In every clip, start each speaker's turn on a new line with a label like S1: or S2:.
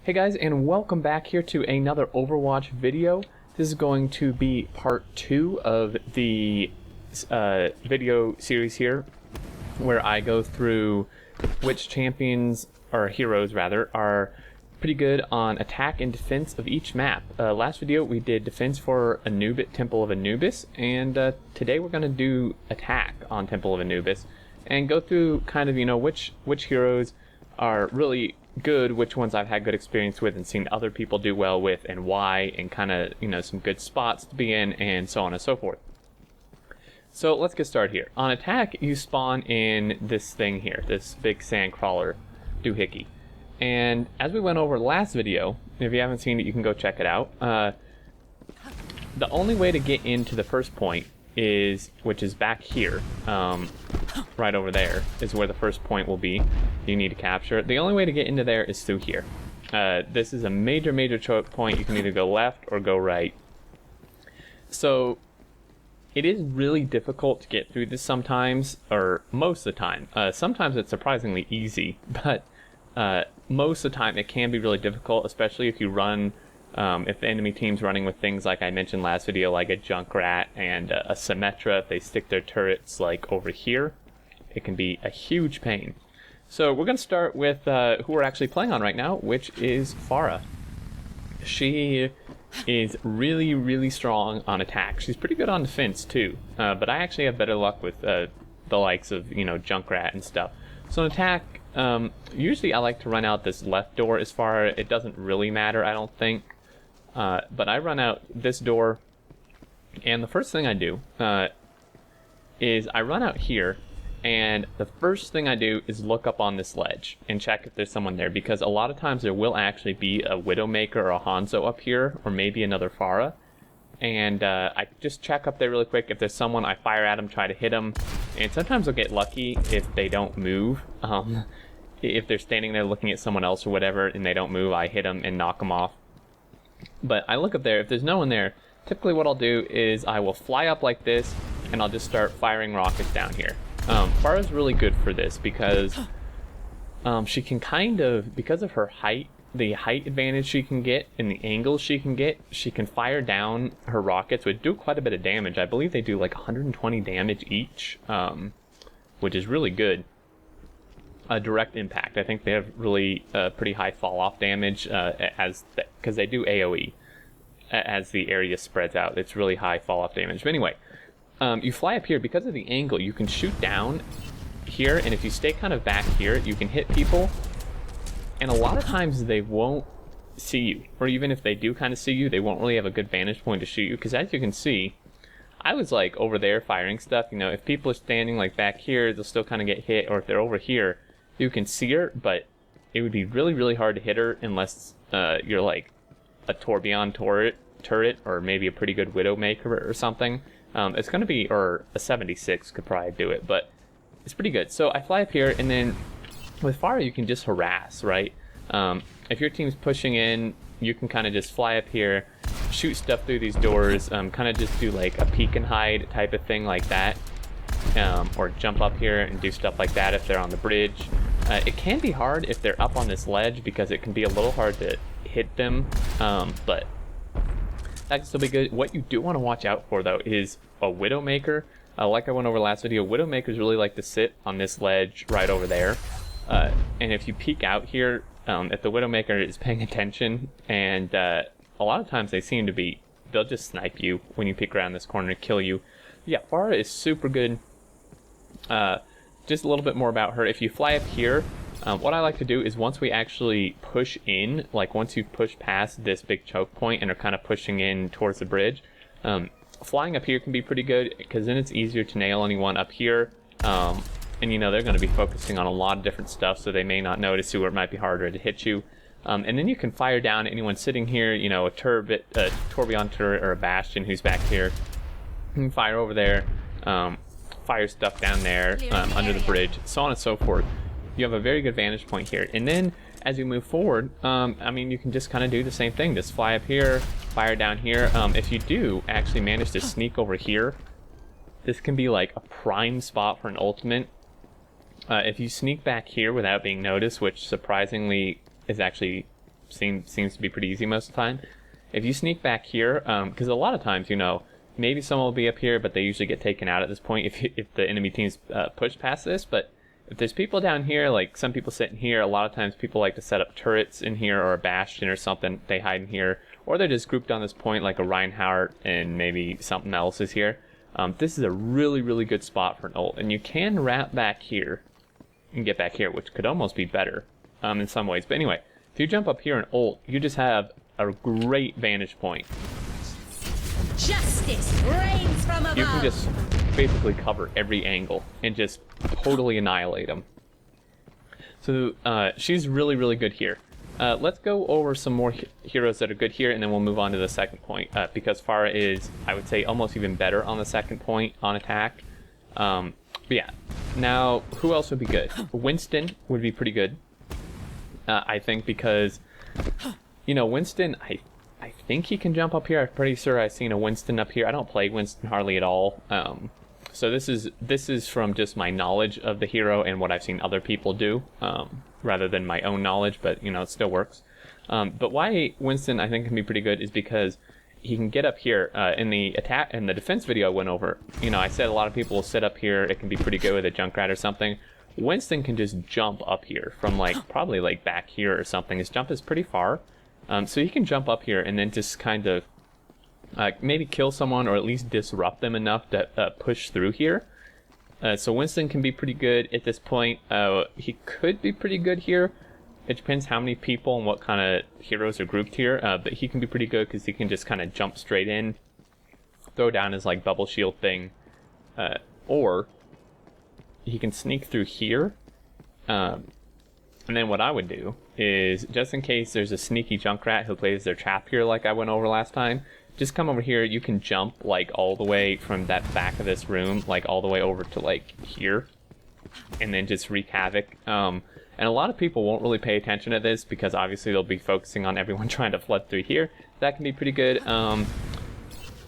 S1: Hey guys, and welcome back here to another Overwatch video. This is going to be part 2 of the video series here, where I go through which champions, or heroes rather, are pretty good on attack and defense of each map. Last video we did defense for Temple of Anubis, and today we're going to do attack on Temple of Anubis, and go through kind of, which heroes are really good, which ones I've had good experience with and seen other people do well with, and why, and kind of, some good spots to be in, and so on and so forth. So let's get started here. On attack, you spawn in this thing here, this big sand crawler doohickey. And as we went over last video, if you haven't seen it, you can go check it out. The only way to get into the first point which is back here, right over there is where the first point will be. You need to capture. The only way to get into there is through here. This is a major choke point. You can either go left or go right. So it is really difficult to get through this sometimes, or most of the time. Sometimes it's surprisingly easy, but most of the time it can be really difficult, especially if you run if the enemy team's running with things like I mentioned last video, like a Junkrat and a Symmetra. If they stick their turrets like over here, it can be a huge pain. So we're going to start with who we're actually playing on right now, which is Pharah. She is really strong on attack. She's pretty good on defense too, but I actually have better luck with the likes of Junkrat and stuff. So on attack, usually I like to run out this left door as far. It doesn't really matter, I don't think. But I run out this door, and the first thing I do is I run out here, and the first thing I do is look up on this ledge and check if there's someone there, because a lot of times there will actually be a Widowmaker or a Hanzo up here, or maybe another Pharah, and I just check up there really quick. If there's someone, I fire at them, try to hit them, and sometimes I'll get lucky if they don't move. If they're standing there looking at someone else or whatever and they don't move, I hit them and knock them off. But I look up there. If there's no one there, typically what I'll do is I will fly up like this, and I'll just start firing rockets down here. Pharah's really good for this because she can kind of, because of her height, the height advantage she can get and the angles she can fire down her rockets, which do quite a bit of damage. I believe they do like 120 damage each, which is really good. Direct impact. I think they have really pretty high fall-off damage because they do AoE as the area spreads out. It's really high fall-off damage. But anyway, you fly up here. Because of the angle, you can shoot down here, and if you stay kind of back here, you can hit people, and a lot of times they won't see you, or even if they do kind of see you, they won't really have a good vantage point to shoot you, because as you can see, I was like over there firing stuff. If people are standing like back here, they'll still kind of get hit, or if they're over here, you can see her, but it would be really hard to hit her unless you're like a Tourbillon turret, or maybe a pretty good Widowmaker or something. It's going to be, or a 76 could probably do it, but it's pretty good. So I fly up here, and then with Pharah you can just harass, right? If your team's pushing in, you can kind of just fly up here, shoot stuff through these doors, kind of just do like a peek and hide type of thing like that. Or jump up here and do stuff like that if they're on the bridge. It can be hard if they're up on this ledge, because it can be a little hard to hit them, but that can still be good. What you do want to watch out for, though, is a Widowmaker. Like I went over last video, Widowmakers really like to sit on this ledge right over there, and if you peek out here, if the Widowmaker is paying attention, and a lot of times they'll just snipe you when you peek around this corner and kill you. Yeah, Pharah is super good. Just a little bit more about her. If you fly up here, what I like to do is once we actually push in, like once you push past this big choke point and are kind of pushing in towards the bridge, flying up here can be pretty good, because then it's easier to nail anyone up here. And they're going to be focusing on a lot of different stuff, so they may not notice you, or it might be harder to hit you. And then you can fire down anyone sitting here, a Tourbillon turret or a Bastion who's back here. You can fire over there, fire stuff down there, under the bridge, so on and so forth. You have a very good vantage point here. And then as you move forward, you can just kind of do the same thing. Just fly up here, fire down here. If you do actually manage to sneak over here, this can be like a prime spot for an ultimate. If you sneak back here without being noticed, which surprisingly is actually seems to be pretty easy most of the time. If you sneak back here, because a lot of times, you know, maybe someone will be up here, but they usually get taken out at this point if the enemy team's push past this. But if there's people down here, like some people sit in here, a lot of times people like to set up turrets in here or a bastion or something. They hide in here, or they're just grouped on this point like a Reinhardt and maybe something else is here. This is a really, really good spot for an ult, and you can wrap back here and get back here, which could almost be better in some ways. But anyway, if you jump up here and ult, you just have a great vantage point.
S2: Justice reigns from above.
S1: You can just basically cover every angle and just totally annihilate them. So she's really, really good here. Let's go over some more heroes that are good here, and then we'll move on to the second point, because Pharah is, I would say, almost even better on the second point on attack. But yeah, now who else would be good? Winston would be pretty good, I think, because, you know, Winston, I think he can jump up here. I'm pretty sure I've seen a Winston up here. I don't play Winston hardly at all. So this is from just my knowledge of the hero and what I've seen other people do, rather than my own knowledge, but you know, it still works. But why Winston I think can be pretty good is because he can get up here in the attack and the defense video I went over. You know, I said a lot of people will sit up here. It can be pretty good with a Junkrat or something. Winston can just jump up here from like probably like back here or something. His jump is pretty far, so he can jump up here and then just kind of maybe kill someone or at least disrupt them enough to push through here. So Winston can be pretty good at this point. He could be pretty good here. It depends how many people and what kind of heroes are grouped here. But he can be pretty good because he can just kind of jump straight in, throw down his like bubble shield thing, or he can sneak through here. And then what I would do is, just in case there's a sneaky Junkrat who plays their trap here like I went over last time, just come over here. You can jump like all the way from that back of this room, like all the way over to like here, and then just wreak havoc. And a lot of people won't really pay attention to this because obviously they'll be focusing on everyone trying to flood through here. That can be pretty good.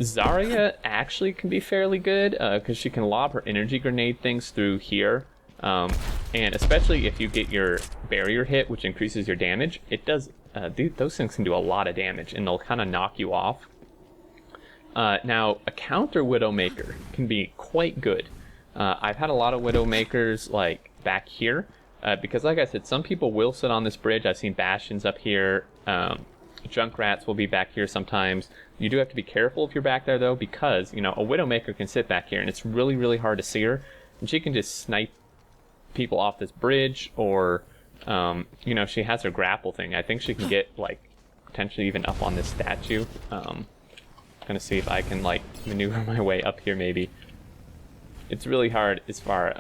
S1: Zarya actually can be fairly good because she can lob her energy grenade things through here. And especially if you get your barrier hit, which increases your damage, it does. Those things can do a lot of damage and they'll kind of knock you off. Now, a counter Widowmaker can be quite good. I've had a lot of Widowmakers like back here because, like I said, some people will sit on this bridge. I've seen Bastions up here. Junkrats will be back here sometimes. You do have to be careful if you're back there, though, because, you know, a Widowmaker can sit back here and it's really, really hard to see her. And she can just snipe people off this bridge, or, you know, she has her grapple thing. I think she can get, like, potentially even up on this statue. Gonna see if I can like maneuver my way up here. Maybe it's really hard as far.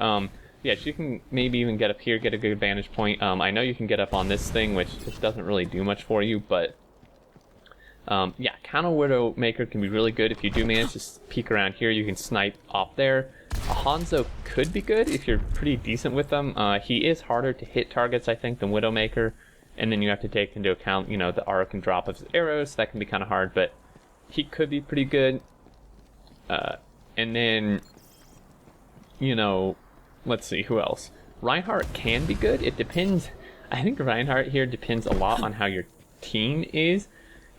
S1: Yeah, she can maybe even get up here, get a good vantage point. I know you can get up on this thing, which just doesn't really do much for you, but yeah, counter Widowmaker can be really good if you do manage to peek around here. You can snipe off there. A Hanzo could be good if you're pretty decent with them. He is harder to hit targets, I think, than Widowmaker, and then you have to take into account, you know, the arc and drop of his arrows. That can be kind of hard, but he could be pretty good. And then, you know, let's see, who else? Reinhardt can be good. It depends. I think Reinhardt here depends a lot on how your team is.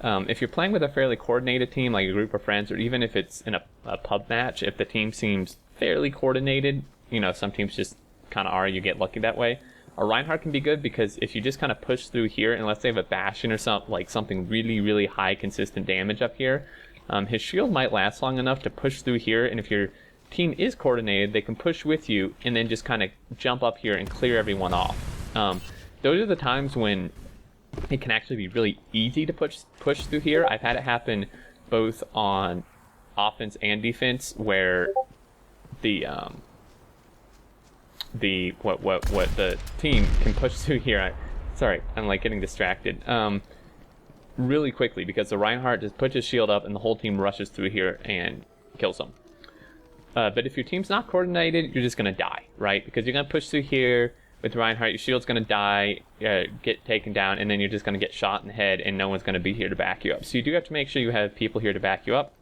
S1: If you're playing with a fairly coordinated team, like a group of friends, or even if it's in a pub match, if the team seems fairly coordinated, you know, some teams just kind of are, you get lucky that way. A Reinhardt can be good because if you just kind of push through here, and let's say have a Bastion or something, like something really, really high consistent damage up here, his shield might last long enough to push through here, and if your team is coordinated, they can push with you and then just kind of jump up here and clear everyone off. Those are the times when it can actually be really easy to push through here. I've had it happen both on offense and defense, where the team can push through here. Sorry, I'm like getting distracted. Really quickly, because the Reinhardt just puts his shield up and the whole team rushes through here and kills them. But if your team's not coordinated, you're just gonna die, right? Because you're gonna push through here with Reinhardt, your shield's gonna die, get taken down, and then you're just gonna get shot in the head, and no one's gonna be here to back you up. So you do have to make sure you have people here to back you up.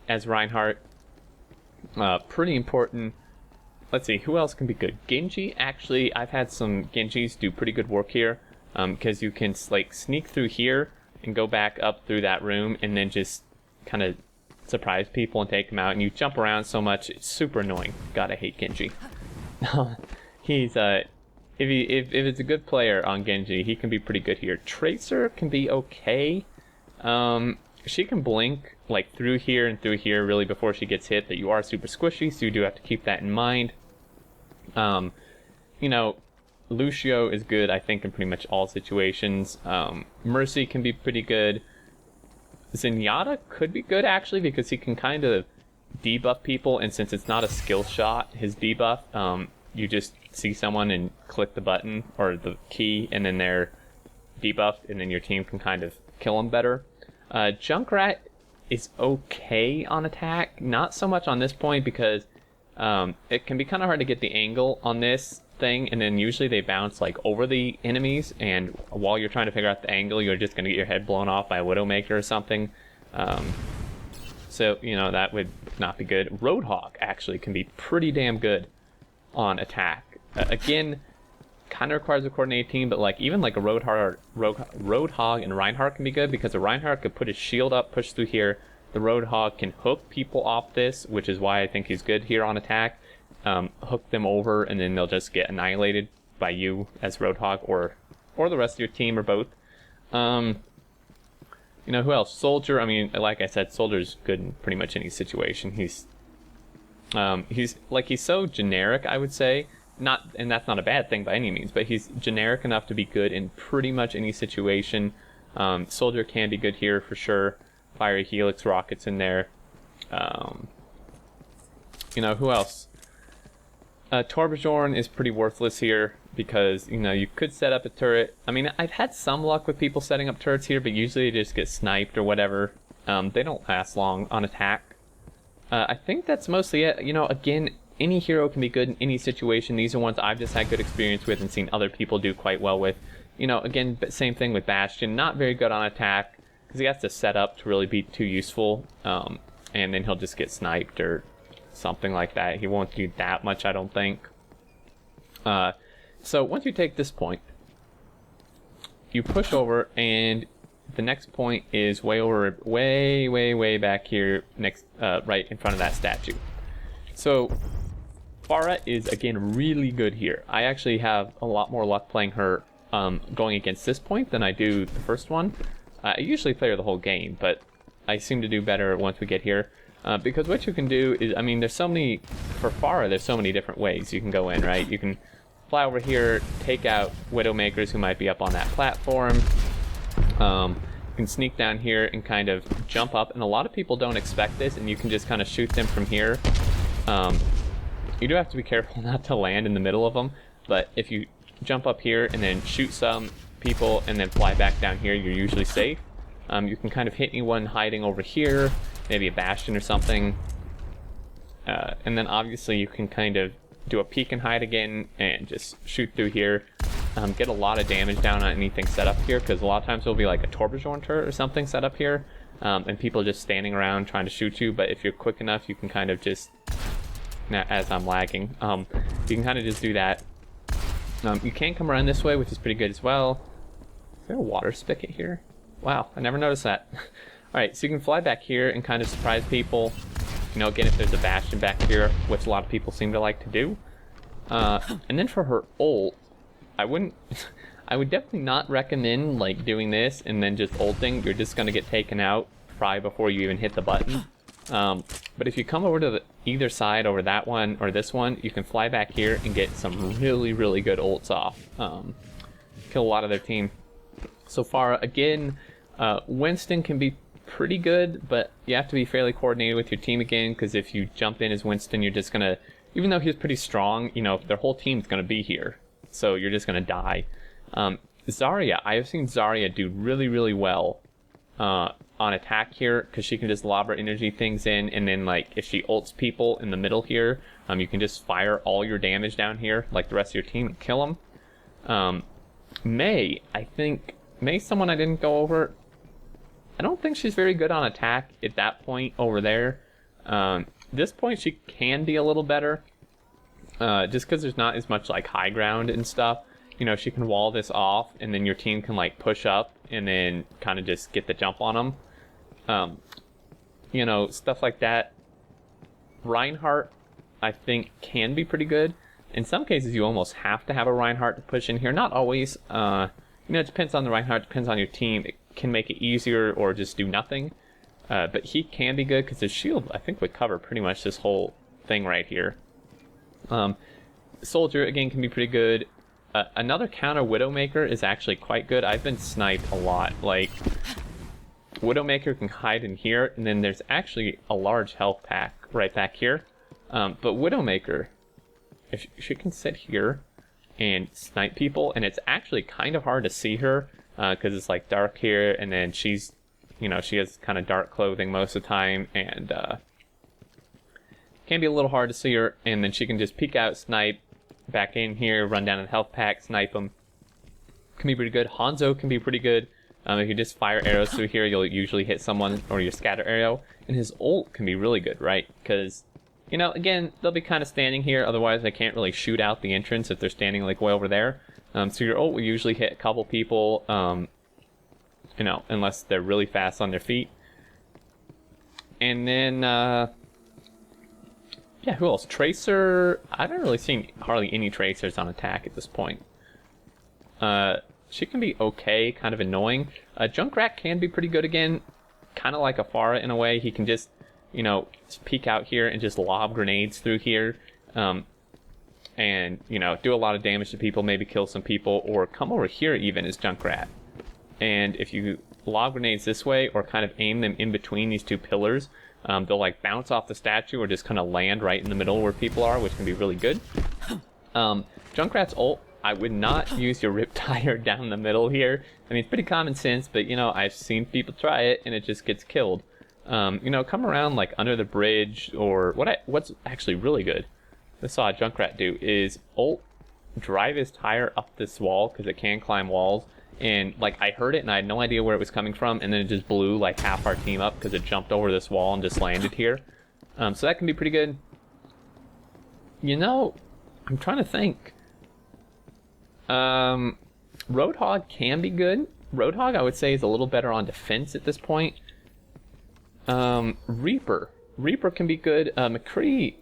S1: As Reinhardt, pretty important. Let's see, who else can be good? Genji, actually, I've had some Genjis do pretty good work here. because you can like sneak through here and go back up through that room and then just kind of surprise people and take them out, and you jump around so much, it's super annoying. God, I hate Genji. He's if it's a good player on Genji, he can be pretty good here. Tracer can be okay. She can blink like through here and through here really before she gets hit, but you are super squishy, so you do have to keep that in mind. You know, Lucio is good, I think, in pretty much all situations. Mercy can be pretty good. Zenyatta could be good, actually, because he can kind of debuff people, and since it's not a skill shot, his debuff, you just see someone and click the button or the key, and then they're debuffed, and then your team can kind of kill them better. Junkrat is okay on attack, not so much on this point because it can be kind of hard to get the angle on this thing, and then usually they bounce like over the enemies, and while you're trying to figure out the angle, you're just going to get your head blown off by a Widowmaker or something. So, you know, that would not be good. Roadhog actually can be pretty damn good on attack. Again, kind of requires a coordinated team, but like even like a Roadhog and Reinhardt can be good, because a Reinhardt could put his shield up, push through here. The Roadhog can hook people off this, which is why I think he's good here on attack. Hook them over, and then they'll just get annihilated by you as Roadhog or the rest of your team, or both. You know, who else? Soldier. I mean, like I said, Soldier's good in pretty much any situation. He's so generic, I would say. And that's not a bad thing by any means, but he's generic enough to be good in pretty much any situation. Soldier can be good here for sure. Fiery Helix rockets in there. You know, who else? Torbjorn is pretty worthless here because, you know, you could set up a turret. I mean, I've had some luck with people setting up turrets here, but usually they just get sniped or whatever. They don't last long on attack. I think that's mostly it. You know, again, any hero can be good in any situation. These are ones I've just had good experience with and seen other people do quite well with. You know, again, same thing with Bastion. Not very good on attack because he has to set up to really be too useful. And then he'll just get sniped or something like that. He won't do that much, I don't think. So once you take this point, you push over, and the next point is way back here, next, right in front of that statue. So Pharah is again really good here. I actually have a lot more luck playing her going against this point than I do the first one. I usually play her the whole game, but I seem to do better once we get here. Because what you can do is, I mean, there's so many, for Pharah, there's so many different ways you can go in, right? You can fly over here, take out Widowmakers who might be up on that platform. You can sneak down here and kind of jump up, and a lot of people don't expect this, and you can just kind of shoot them from here. You do have to be careful not to land in the middle of them, but if you jump up here and then shoot some people and then fly back down here, you're usually safe. You can kind of hit anyone hiding over here, maybe a Bastion or something. And then obviously you can kind of do a peek and hide again and just shoot through here. Get a lot of damage down on anything set up here, because a lot of times there'll be like a Torbjorn turret or something set up here, and people just standing around trying to shoot you. But if you're quick enough, you can kind of just, as I'm lagging, you can kind of just do that. You can come around this way, which is pretty good as well. Is there a water spigot here? Wow, I never noticed that. Alright, so you can fly back here and kind of surprise people. You know, again, if there's a Bastion back here, which a lot of people seem to like to do. And then for her ult, I would definitely not recommend like doing this and then just ulting. You're just gonna get taken out probably before you even hit the button. But if you come over to either side, over that one or this one, you can fly back here and get some really good ults off. Kill a lot of their team. So far, again, Winston can be pretty good, but you have to be fairly coordinated with your team again, because if you jump in as Winston, you're just gonna, even though he's pretty strong, you know, their whole team's gonna be here, so you're just gonna die. Zarya, I have seen Zarya do really well on attack here, because she can just lob her energy things in, and then like if she ults people in the middle here, you can just fire all your damage down here like the rest of your team and kill them. Mei, I think Mei's someone I didn't go over. I don't think she's very good on attack at that point over there. This point she can be a little better, just because there's not as much like high ground and stuff. you know, she can wall this off, and then your team can like push up and then kind of just get the jump on them. You know, stuff like that. Reinhardt, I think, can be pretty good. In some cases, you almost have to have a Reinhardt to push in here. Not always. You know, it depends on the Reinhardt, depends on your team. It can make it easier or just do nothing. But he can be good because his shield, I think, would cover pretty much this whole thing right here. Soldier, again, can be pretty good. Another counter Widowmaker is actually quite good. I've been sniped a lot. Like, Widowmaker can hide in here, and then there's actually a large health pack right back here. But Widowmaker, if she can sit here and snipe people, and it's actually kind of hard to see her because it's like dark here, and then she's, you know, she has kind of dark clothing most of the time, and can be a little hard to see her, and then she can just peek out, snipe, back in here, run down the health pack, snipe them. Can be pretty good. Hanzo can be pretty good. If you just fire arrows through here, you'll usually hit someone, or your scatter arrow, and his ult can be really good, right? Because, you know, again, they'll be kind of standing here, otherwise they can't really shoot out the entrance if they're standing like way over there. So your ult will usually hit a couple people, you know, unless they're really fast on their feet. And then, yeah, who else? Tracer, I haven't really seen hardly any Tracers on attack at this point. She can be okay, kind of annoying. Junkrat can be pretty good again, kind of like a Pharah in a way. He can just, you know, peek out here and just lob grenades through here. And, you know, do a lot of damage to people, maybe kill some people, or come over here even as Junkrat. And if you lob grenades this way, or kind of aim them in between these two pillars, they'll like bounce off the statue or just kind of land right in the middle where people are, which can be really good. Junkrat's ult, I would not use your Riptire down the middle here. I mean, it's pretty common sense, but, you know, I've seen people try it and it just gets killed. You know, come around like under the bridge, or what's actually really good, I saw a Junkrat do, is ult, drive his tire up this wall, because it can climb walls, and like I heard it and I had no idea where it was coming from, and then it just blew like half our team up because it jumped over this wall and just landed here. So that can be pretty good. You know, I'm trying to think. Roadhog can be good. Roadhog, I would say, is a little better on defense at this point. Reaper can be good. McCree,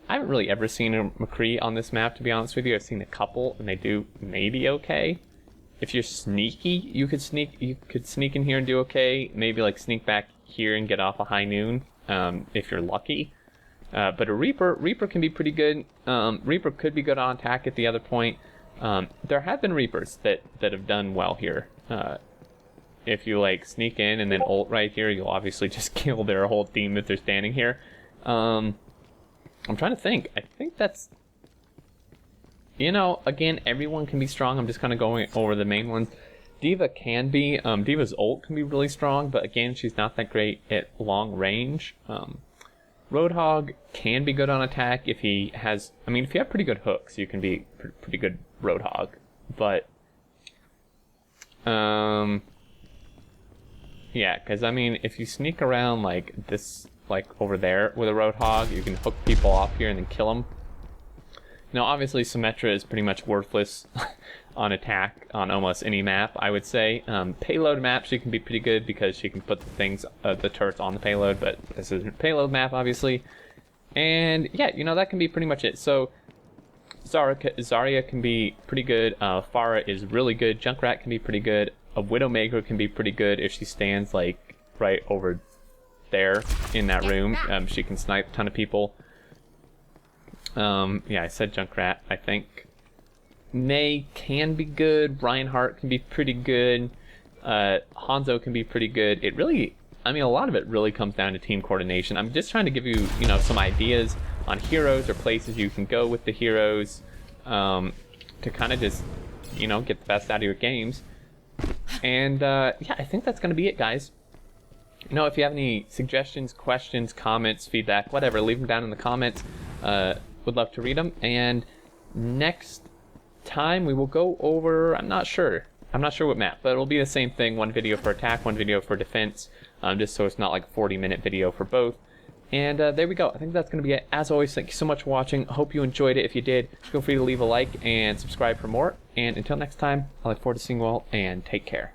S1: I haven't really ever seen a McCree on this map, to be honest with you. I've seen a couple, and they do maybe okay. If you're sneaky, you could sneak in here and do okay. Maybe like sneak back here and get off a high noon, if you're lucky. But a Reaper can be pretty good. Reaper could be good on attack at the other point. There have been Reapers that have done well here. If you like sneak in and then ult right here, you'll obviously just kill their whole team if they're standing here. I'm trying to think. I think that's, you know, again, everyone can be strong. I'm just kind of going over the main ones. D.Va can be. D.Va's ult can be really strong, but again, she's not that great at long range. Roadhog can be good on attack if he has, I mean, if you have pretty good hooks, you can be pretty good Roadhog. But, yeah, because, I mean, if you sneak around like this, like over there with a Roadhog, you can hook people off here and then kill them. Now, obviously, Symmetra is pretty much worthless on attack on almost any map, I would say. Payload map, she can be pretty good because she can put the things, the turrets on the payload, but this isn't a payload map, obviously. And, yeah, you know, that can be pretty much it. So, Zarya can be pretty good. Pharah is really good. Junkrat can be pretty good. A Widowmaker can be pretty good if she stands, like, right over there in that room. She can snipe a ton of people. Yeah, I said Junkrat, I think. Mei can be good. Reinhardt can be pretty good. Hanzo can be pretty good. It really, I mean, a lot of it really comes down to team coordination. I'm just trying to give you, you know, some ideas on heroes or places you can go with the heroes to kind of just, you know, get the best out of your games. And yeah, I think that's going to be it, guys. You know, if you have any suggestions, questions, comments, feedback, whatever, leave them down in the comments. Would love to read them. And next time we will go over, I'm not sure what map, but it'll be the same thing. One video for attack, one video for defense, just so it's not like a 40-minute video for both. And there we go. I think that's going to be it. As always, thank you so much for watching. Hope you enjoyed it. If you did, feel free to leave a like and subscribe for more. And until next time, I look forward to seeing you all, and take care.